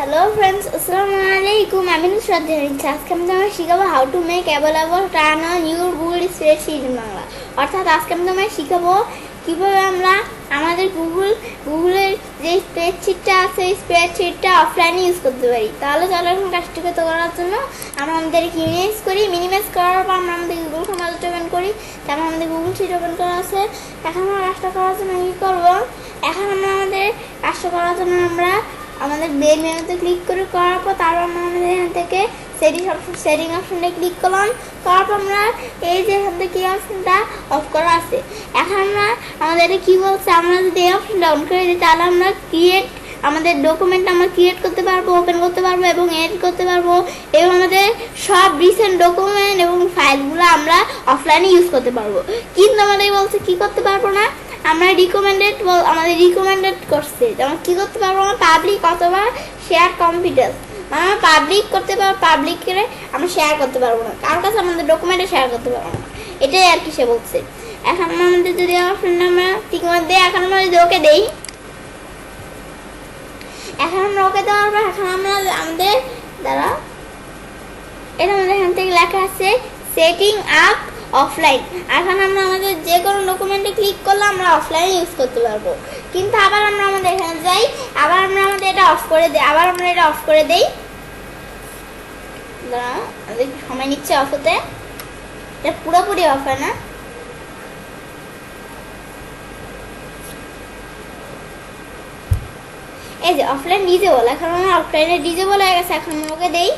Hello friends, Assalamualaikum. I'm in Shraddha. Class के अंदर मैं शिखाबो how to make available turn on your Google Spreadsheet Bangla. অর্থাৎ আজকে আমরা শিখাবো কিভাবে আমরা আমাদের গুগলের যে স্প্রেডশিটটা আছে এই স্প্রেডশিটটা অফলাইনে ইউজ করতে পারি। তাহলে চলো এখন কাজটাকে করার জন্য আমরা আমাদের মিনিমাইজ করার পর আমরা আমাদের গুগল ফর্মুলাটা ওপেন করি। তারপর আমাদের গুগল শিট ওপেন করা আছে। এখন আমরা কাজটা করার জন্য কি করব? এখন আমরা আমাদের কাজটা করার জন্য আমরা আমাদের মেন মেনুতে ক্লিক করার পর তারপর আমরা আমাদের এখান থেকে সেটিং অপশনটা ক্লিক করলাম। তারপর আমরা এই যে এখান থেকে এই অপশনটা অফ করা আছে। এখন আমরা আমাদের কি বলছে, আমরা যদি এই অপশনটা অন করে দিই তাহলে আমরা আমাদের ডকুমেন্ট আমরা ক্রিয়েট করতে পারবো, ওপেন করতে পারবো এবং এডিট করতে পারবো এবং আমাদের সব রিসেন্ট ডকুমেন্ট এবং ফাইলগুলো আমরা অফলাইনে ইউজ করতে পারবো। কিন্তু আমাদের বলছে কি করতে পারবো না, আমাদের রিকমেন্ডেড করছে যেমন কি করতে পারবো আমরা পাবলিক অথবা শেয়ার কম্পিউটার, মানে আমরা পাবলিক করতে পারবো, পাবলিক করে আমরা শেয়ার করতে পারবো না, কারোর কাছে আমাদের ডকুমেন্টে শেয়ার করতে পারবো না, এটাই আর কি সে বলছে। এখন আমাদের যদি অপশনটা আমরা ঠিক মতো দিই, এখন আমরা যদি ওকে দেই, এখন আমরা ওকে দেওয়ার পর এখন আমরা আমাদের দ্বারা এটা আমাদের এখান থেকে লেখা আছে সেটিং আপ অফলাইন। এখন আমরা আমাদের যে কোনো ডকুমেন্টে ক্লিক করলে আমরা অফলাইনে ইউজ করতে পারবো। কিন্তু আবার আমরা আমাদের এখানে যাই, আবার আমরা আমাদের এটা অফ করে দিই, আবার আমরা এটা অফ করে দেই। আমাদের সময় নিচ্ছে অফ হতে, এটা পুরোপুরি অফ হয় না। এই যে অফলাইন ডিজেবল, এখন আমরা অফলাইনে ডিজেবল হয়ে গেছে। এখন আমরা ওকে দেই,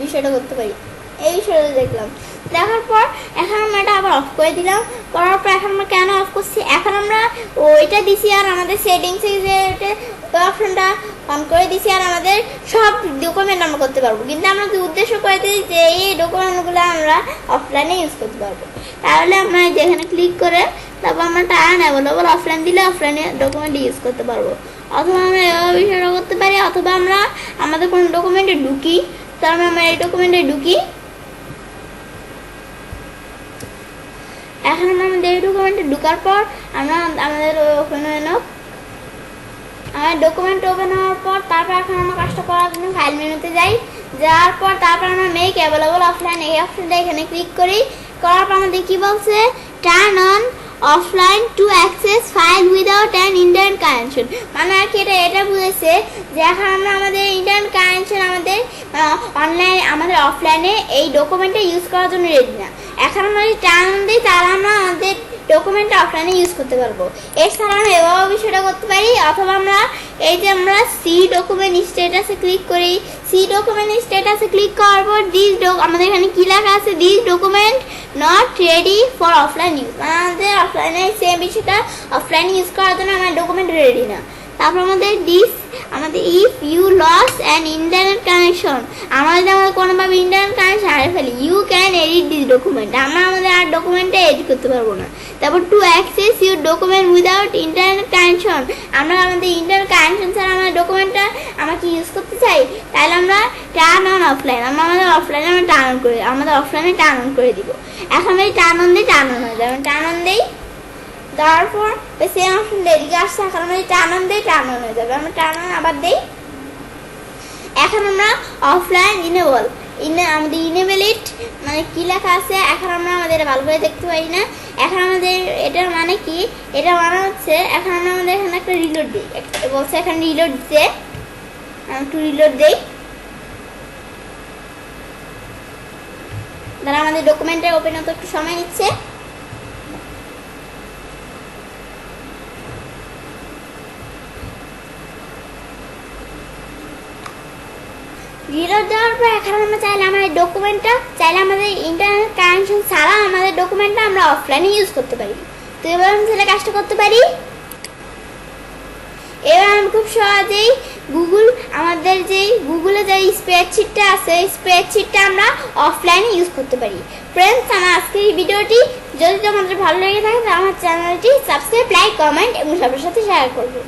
বিষয়টা করতে পারি, এই বিষয়টা দেখলাম। দেখার পর এখন আমরা এটা আবার অফ করে দিলাম। করার পর এখন আমরা কেন অফ করছি, এখন আমরা ওইটা দিছি আর আমাদের সেটিংসে যে ওই অপশনটা অন করে দিছি আর আমাদের সব ডকুমেন্ট আমরা করতে পারবো। কিন্তু আমরা যে উদ্দেশ্য করে দিই যে এই ডকুমেন্টগুলো আমরা অফলাইনে ইউজ করতে পারবো। তাহলে আমরা যেখানে ক্লিক করে তারপর আমরা টার্ন অ্যাভেলেবল অফলাইন দিলে অফলাইনে ডকুমেন্ট ইউজ করতে পারবো। অথবা আমরা এভাবে বিষয়টা করতে পারি, অথবা আমরা আমাদের কোনো ডকুমেন্টে ঢুকি, তারপর আমরা এই ডকুমেন্টে ঢুকি। এখন আমরা আমাদের এই ডকুমেন্টে ঢোকার পর আমরা আমাদের আমার ডকুমেন্ট ওপেন হওয়ার পর তারপর এখন আমরা কাজটা করার জন্য ফাইল মেনুতে যাই। যাওয়ার পর তারপর আমরা মেক অ্যাভেলেবল অফলাইন এই অপশনটা এখানে ক্লিক করি। করার পর আমাদের কি বলছে, turn on offline to access file without an internet connection. মানে আর কি এটা বুঝেছে যে এখন আমরা আমাদের ইন্টারনেট কানেকশন আমাদের অনলাইন আমাদের অফলাইনে এই ডকুমেন্টটা ইউজ করার জন্য রেডি না। এখন আমরা যদি টার্ন অন দিই তাহলে আমরা আমাদের ডকুমেন্টটা অফলাইনে ইউজ করতে পারবো। এছাড়া আমরা এভাবে বিষয়টা করতে পারি, অথবা আমরা এই যে আমরা সি ডকুমেন্ট স্ট্যাটাসে ক্লিক করি। সি ডকুমেন্ট স্ট্যাটাসে ক্লিক করার পর আমাদের এখানে কি লেখা আছে, this document not ready for offline use, মানে আমাদের অফলাইনে সেম বিষয়টা অফলাইন ইউজ করার জন্য আমার ডকুমেন্ট রেডি না। তারপর আমাদের if you lose an internet connection, আমরা যদি আমাদের কোনোভাবে ইন্টারনেট কানেকশন হারিয়ে ফেলি, you can edit this document, আমরা আমাদের আর ডকুমেন্টে এডিট করতে পারবো না। তারপর to access your document without internet connection, আমরা আমাদের ইন্টারনেট কানেকশন ছাড়া আমাদের ডকুমেন্টটা আমরা কি ইউজ করতে চাই, তাহলে আমরা টার্ন অন অফলাইন, আমরা আমাদের অফলাইনে আমরা টার্ন অন করে আমাদের অফলাইনে টার্ন অন করে দিব। এখন এই টার্ন অন দিয়ে টার্ন অন হয়ে যাবে, টার্ন অন দিই, তারপর ওই সেম অপশনটা এদিকে আসছে। এখন আমরা টার্ন অন দিই, টার্ন অন হয়ে যাবে, আমরা টার্ন অন আবার দিই। এখন আমরা অফলাইন আমাদের ইনেবল ইট মানে কি লেখা আছে, এখন আমরা আমাদের ভালো করে দেখতে পাই না। এখন আমাদের এটার মানে কি, এটা মানে হচ্ছে এখন আমরা আমাদের এখানে একটা রিলোড দিই, বলছে এখানে রিলোড দিতে, একটু রিলোড দিই। তারা আমাদের ডকুমেন্টে ওপেন হতে একটু সময় নিচ্ছে। রিলোড দেওয়ার পর এখন আমরা চাইলে আমাদের ইন্টারনেট কানেকশন ছাড়া আমাদের ডকুমেন্টটা আমরা অফলাইনে ইউজ করতে পারি। তো এবার আমি তাহলে কাজটা করতে পারি। এবার আমি খুব সহজেই আমাদের যে গুগলে যে স্প্রেডশিটটা আছে এই স্প্রেডশিটটা আমরা অফলাইনে ইউজ করতে পারি। ফ্রেন্ডস, আমার আজকের এই ভিডিওটি যদি তোমাদের ভালো লেগে থাকে তাহলে আমার চ্যানেলটি সাবস্ক্রাইব, লাইক, কমেন্ট এবং সবার সাথে শেয়ার করবে।